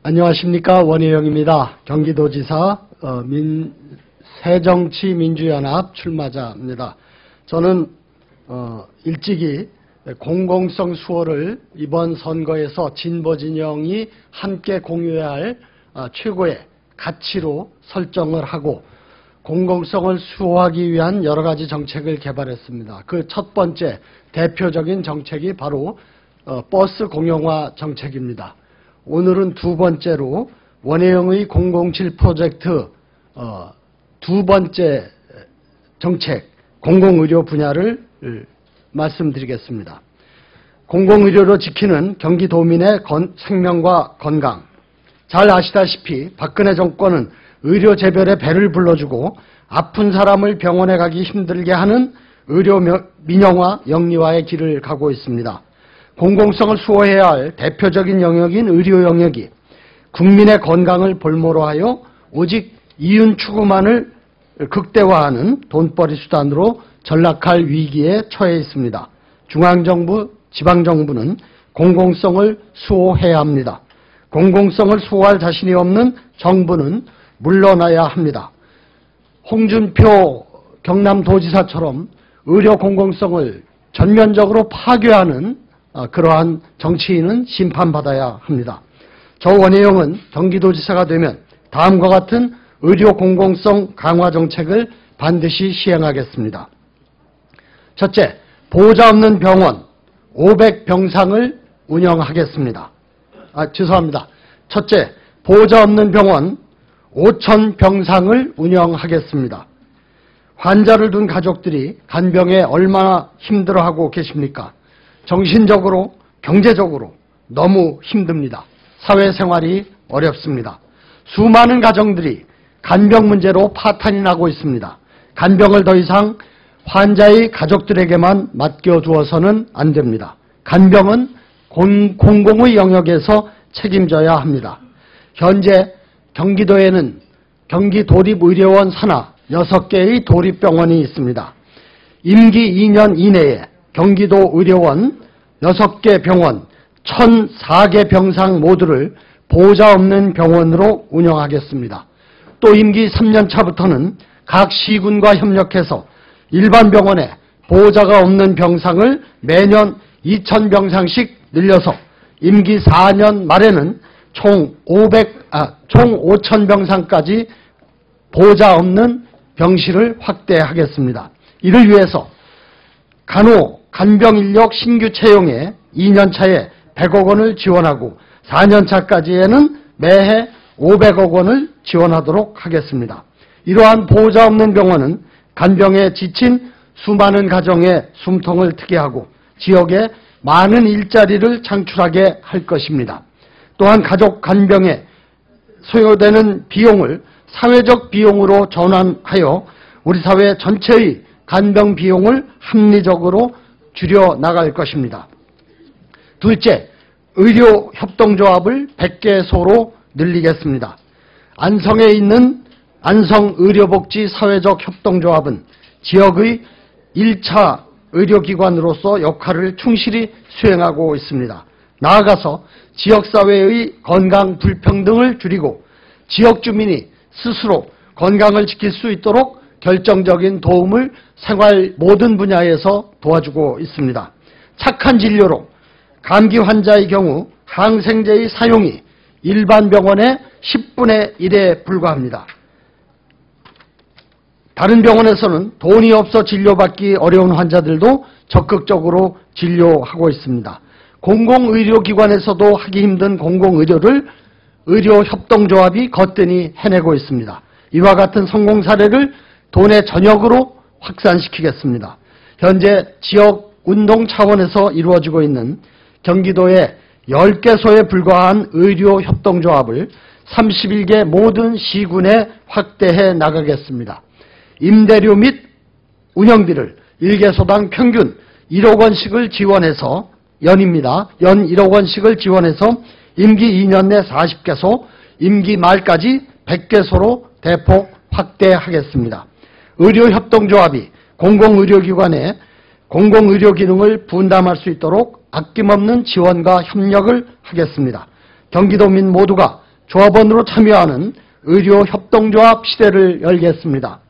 안녕하십니까. 원혜영입니다. 경기도지사 새정치민주연합 출마자입니다. 저는 일찍이 공공성 수호를 이번 선거에서 진보 진영이 함께 공유해야 할 최고의 가치로 설정을 하고 공공성을 수호하기 위한 여러 가지 정책을 개발했습니다. 그 첫 번째 대표적인 정책이 바로 버스 공영화 정책입니다. 오늘은 두 번째로 원혜영의 007 프로젝트 두 번째 정책 공공의료 분야를 말씀드리겠습니다. 공공의료로 지키는 경기도민의 생명과 건강. 잘 아시다시피 박근혜 정권은 의료 재별의 배를 불러주고 아픈 사람을 병원에 가기 힘들게 하는 의료 민영화, 영리화의 길을 가고 있습니다. 공공성을 수호해야 할 대표적인 영역인 의료 영역이 국민의 건강을 볼모로 하여 오직 이윤 추구만을 극대화하는 돈벌이 수단으로 전락할 위기에 처해 있습니다. 중앙정부, 지방정부는 공공성을 수호해야 합니다. 공공성을 수호할 자신이 없는 정부는 물러나야 합니다. 홍준표 경남도지사처럼 의료 공공성을 전면적으로 파괴하는 그러한 정치인은 심판받아야 합니다. 저 원혜영은 경기도지사가 되면 다음과 같은 의료 공공성 강화 정책을 반드시 시행하겠습니다. 첫째, 보호자 없는 병원 500병상을 운영하겠습니다. 죄송합니다. 첫째, 보호자 없는 병원 5,000병상을 운영하겠습니다. 환자를 둔 가족들이 간병에 얼마나 힘들어하고 계십니까? 정신적으로, 경제적으로 너무 힘듭니다. 사회생활이 어렵습니다. 수많은 가정들이 간병 문제로 파탄이 나고 있습니다. 간병을 더 이상 환자의 가족들에게만 맡겨두어서는 안 됩니다. 간병은 공공의 영역에서 책임져야 합니다. 현재 경기도에는 경기도립의료원 산하 6개의 도립병원이 있습니다. 임기 2년 이내에 경기도 의료원 6개 병원 1,004개 병상 모두를 보호자 없는 병원으로 운영하겠습니다. 또 임기 3년 차부터는 각 시군과 협력해서 일반 병원에 보호자가 없는 병상을 매년 2,000병상씩 늘려서 임기 4년 말에는 총 5,000병상까지 보호자 없는 병실을 확대하겠습니다. 이를 위해서 간병인력 신규 채용에 2년 차에 100억 원을 지원하고 4년 차까지에는 매해 500억 원을 지원하도록 하겠습니다. 이러한 보호자 없는 병원은 간병에 지친 수많은 가정의 숨통을 트게 하고 지역에 많은 일자리를 창출하게 할 것입니다. 또한 가족 간병에 소요되는 비용을 사회적 비용으로 전환하여 우리 사회 전체의 간병 비용을 합리적으로 줄여 나갈 것입니다. 둘째, 의료협동조합을 100개소로 늘리겠습니다. 안성에 있는 안성의료복지사회적협동조합은 지역의 1차 의료기관으로서 역할을 충실히 수행하고 있습니다. 나아가서 지역사회의 건강 불평등을 줄이고 지역 주민이 스스로 건강을 지킬 수 있도록 결정적인 도움을 생활 모든 분야에서 도와주고 있습니다. 착한 진료로 감기 환자의 경우 항생제의 사용이 일반 병원의 10분의 1에 불과합니다. 다른 병원에서는 돈이 없어 진료받기 어려운 환자들도 적극적으로 진료하고 있습니다. 공공의료기관에서도 하기 힘든 공공의료를 의료협동조합이 거뜬히 해내고 있습니다. 이와 같은 성공 사례를 도내 전역으로 확산시키겠습니다. 현재 지역운동 차원에서 이루어지고 있는 경기도의 10개소에 불과한 의료협동조합을 31개 모든 시군에 확대해 나가겠습니다. 임대료 및 운영비를 1개소당 평균 1억 원씩을 지원해서 연 1억 원씩을 지원해서 임기 2년 내 40개소, 임기 말까지 100개소로 대폭 확대하겠습니다. 의료협동조합이 공공의료기관에 공공의료 기능을 분담할 수 있도록 아낌없는 지원과 협력을 하겠습니다. 경기도민 모두가 조합원으로 참여하는 의료협동조합 시대를 열겠습니다.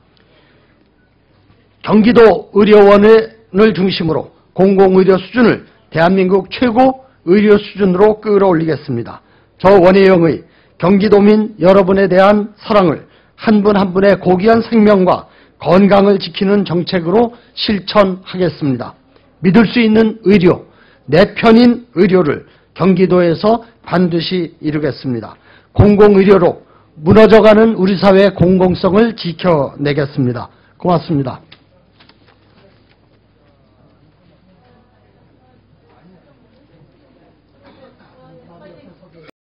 경기도 의료원을 중심으로 공공의료 수준을 대한민국 최고 의료 수준으로 끌어올리겠습니다. 저 원혜영의 경기도민 여러분에 대한 사랑을 한 분 한 분의 고귀한 생명과 건강을 지키는 정책으로 실천하겠습니다. 믿을 수 있는 의료, 내 편인 의료를 경기도에서 반드시 이루겠습니다. 공공의료로 무너져가는 우리 사회의 공공성을 지켜내겠습니다. 고맙습니다.